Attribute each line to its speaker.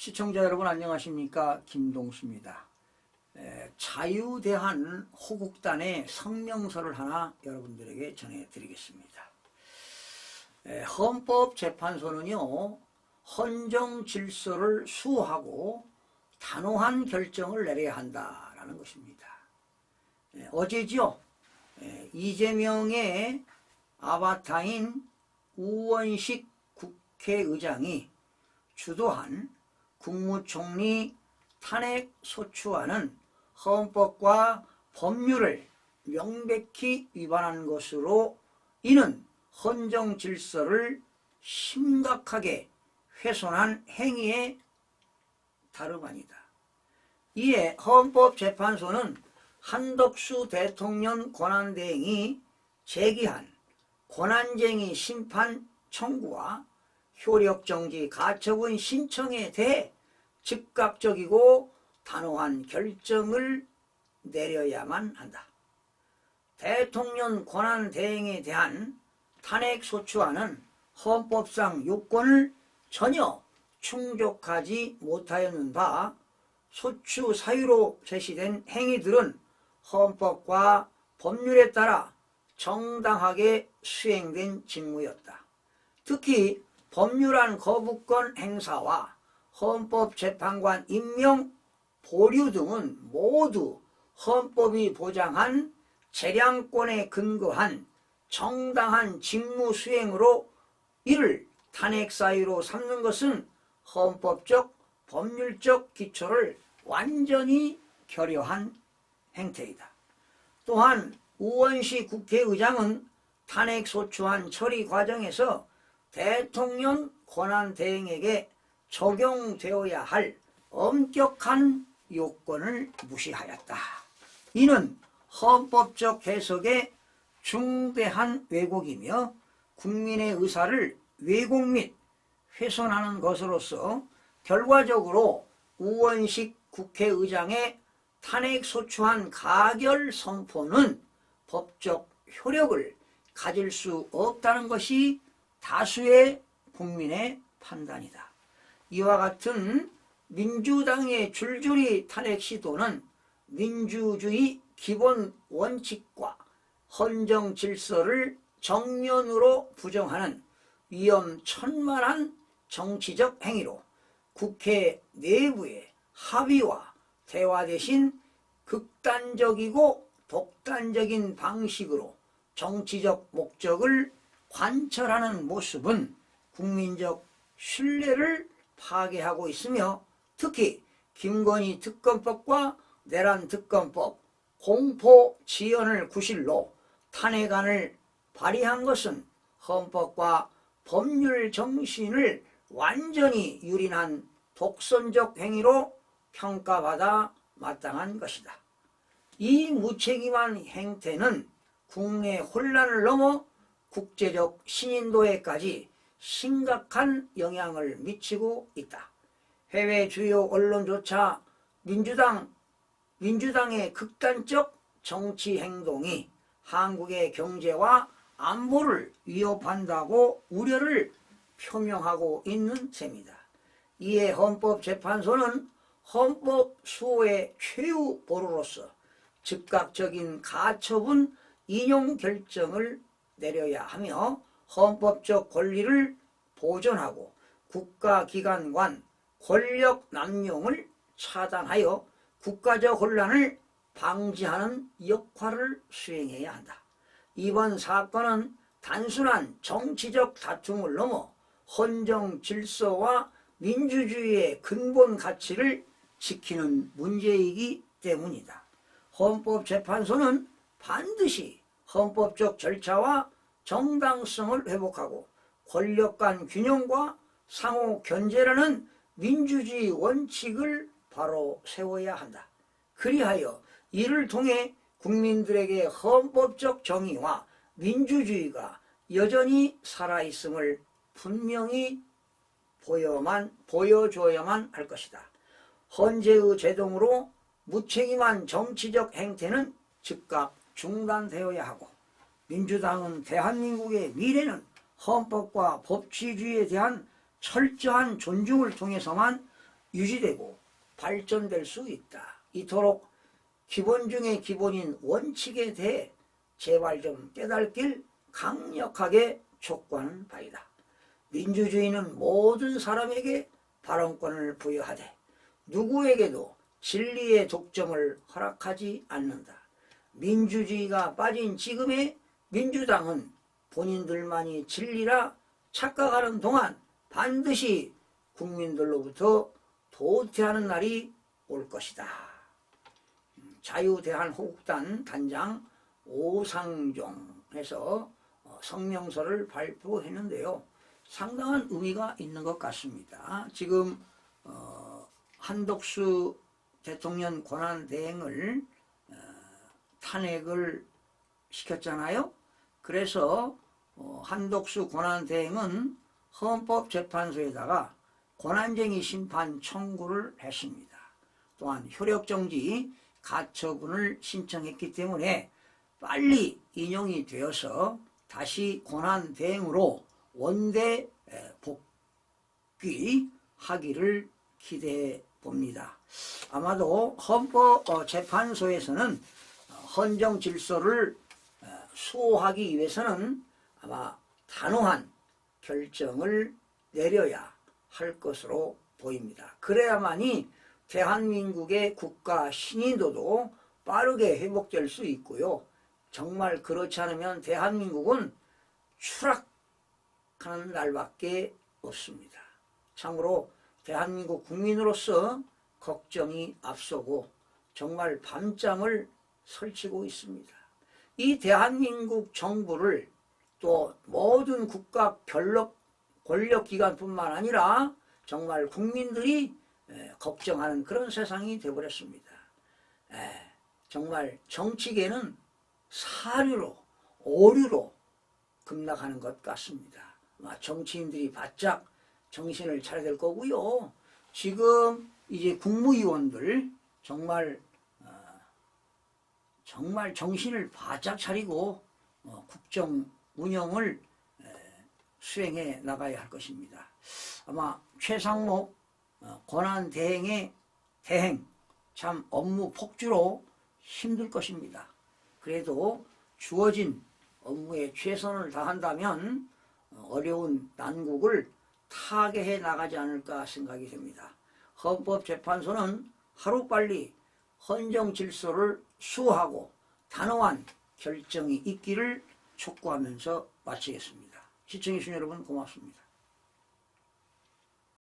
Speaker 1: 시청자 여러분 안녕하십니까? 김동수입니다. 자유대한 호국단의 성명서를 하나 여러분들에게 전해드리겠습니다. 헌법재판소는요, 헌정질서를 수호하고 단호한 결정을 내려야 한다라는 것입니다. 어제죠, 이재명의 아바타인 우원식 국회의장이 주도한 국무총리 탄핵 소추안은 헌법과 법률을 명백히 위반한 것으로 이는 헌정 질서를 심각하게 훼손한 행위에 다름 아니다. 이에 헌법재판소는 한덕수 대통령 권한대행이 제기한 권한쟁의 심판 청구와 효력정지 가처분 신청에 대해 즉각적이고 단호한 결정을 내려야만 한다. 대통령 권한대행에 대한 탄핵소추안은 헌법상 요건을 전혀 충족하지 못하였는 바 소추 사유로 제시된 행위들은 헌법과 법률에 따라 정당하게 수행된 직무였다. 특히 법률안 거부권 행사와 헌법재판관 임명, 보류 등은 모두 헌법이 보장한 재량권에 근거한 정당한 직무 수행으로 이를 탄핵 사유로 삼는 것은 헌법적, 법률적 기초를 완전히 결여한 행태이다. 또한 우원식 국회의장은 탄핵소추안 처리 과정에서 대통령 권한대행에게 적용되어야 할 엄격한 요건을 무시하였다. 이는 헌법적 해석의 중대한 왜곡이며 국민의 의사를 왜곡 및 훼손하는 것으로서 결과적으로 우원식 국회의장의 탄핵소추안 가결 선포는 법적 효력을 가질 수 없다는 것이 다수의 국민의 판단이다. 이와 같은 민주당의 줄줄이 탄핵 시도는 민주주의 기본 원칙과 헌정 질서를 정면으로 부정하는 위험천만한 정치적 행위로 국회 내부의 합의와 대화 대신 극단적이고 독단적인 방식으로 정치적 목적을 관철하는 모습은 국민적 신뢰를 파괴하고 있으며 특히 김건희 특검법과 내란 특검법, 공포 지연을 구실로 탄핵안을 발의한 것은 헌법과 법률 정신을 완전히 유린한 독선적 행위로 평가받아 마땅한 것이다. 이 무책임한 행태는 국내 혼란을 넘어 국제적 신인도에까지 심각한 영향을 미치고 있다. 해외 주요 언론조차 민주당의 극단적 정치 행동이 한국의 경제와 안보를 위협한다고 우려를 표명하고 있는 셈이다. 이에 헌법재판소는 헌법 수호의 최후 보루로서 즉각적인 가처분 인용 결정을 내려야 하며 헌법적 권리를 보존하고 국가기관 간 권력 남용을 차단하여 국가적 혼란을 방지하는 역할을 수행해야 한다. 이번 사건은 단순한 정치적 다툼을 넘어 헌정 질서와 민주주의의 근본 가치를 지키는 문제이기 때문이다. 헌법재판소는 반드시 헌법적 절차와 정당성을 회복하고 권력 간 균형과 상호 견제라는 민주주의 원칙을 바로 세워야 한다. 그리하여 이를 통해 국민들에게 헌법적 정의와 민주주의가 여전히 살아있음을 분명히 보여줘야만 할 것이다. 헌재의 제동으로 무책임한 정치적 행태는 즉각 중단되어야 하고 민주당은 대한민국의 미래는 헌법과 법치주의에 대한 철저한 존중을 통해서만 유지되고 발전될 수 있다. 이토록 기본 중의 기본인 원칙에 대해 제발 좀 깨닫길 강력하게 촉구하는 바이다. 민주주의는 모든 사람에게 발언권을 부여하되 누구에게도 진리의 독점을 허락하지 않는다. 민주주의가 빠진 지금의 민주당은 본인들만이 진리라 착각하는 동안 반드시 국민들로부터 도태하는 날이 올 것이다. 자유대한호국단 단장 오상종에서 성명서를 발표했는데요. 상당한 의미가 있는 것 같습니다. 지금 한덕수 대통령 권한대행을 탄핵을 시켰잖아요. 그래서 한덕수 권한대행은 헌법재판소에다가 권한쟁의 심판 청구를 했습니다. 또한 효력정지 가처분을 신청했기 때문에 빨리 인용이 되어서 다시 권한대행으로 원대 복귀하기를 기대해 봅니다. 아마도 헌법재판소에서는 헌정 질서를 수호하기 위해서는 아마 단호한 결정을 내려야 할 것으로 보입니다. 그래야만이 대한민국의 국가 신인도도 빠르게 회복될 수 있고요. 정말 그렇지 않으면 대한민국은 추락하는 날밖에 없습니다. 참으로 대한민국 국민으로서 걱정이 앞서고 정말 밤잠을 설치고 있습니다. 이 대한민국 정부를 또 모든 국가 권력기관뿐만 아니라 정말 국민들이 걱정하는 그런 세상이 되어버렸습니다. 정말 정치계는 사류로 오류로 급락하는 것 같습니다. 정치인들이 바짝 정신을 차려야 될 거고요. 지금 이제 국무위원들 정말 정신을 바짝 차리고 국정 운영을 수행해 나가야 할 것입니다. 아마 최상목 권한대행의 대행 참 업무 폭주로 힘들 것입니다. 그래도 주어진 업무에 최선을 다한다면 어려운 난국을 타개해 나가지 않을까 생각이 됩니다. 헌법재판소는 하루빨리 헌정 질서를 수호하고 단호한 결정이 있기를 촉구하면서 마치겠습니다. 시청해주신 여러분 고맙습니다.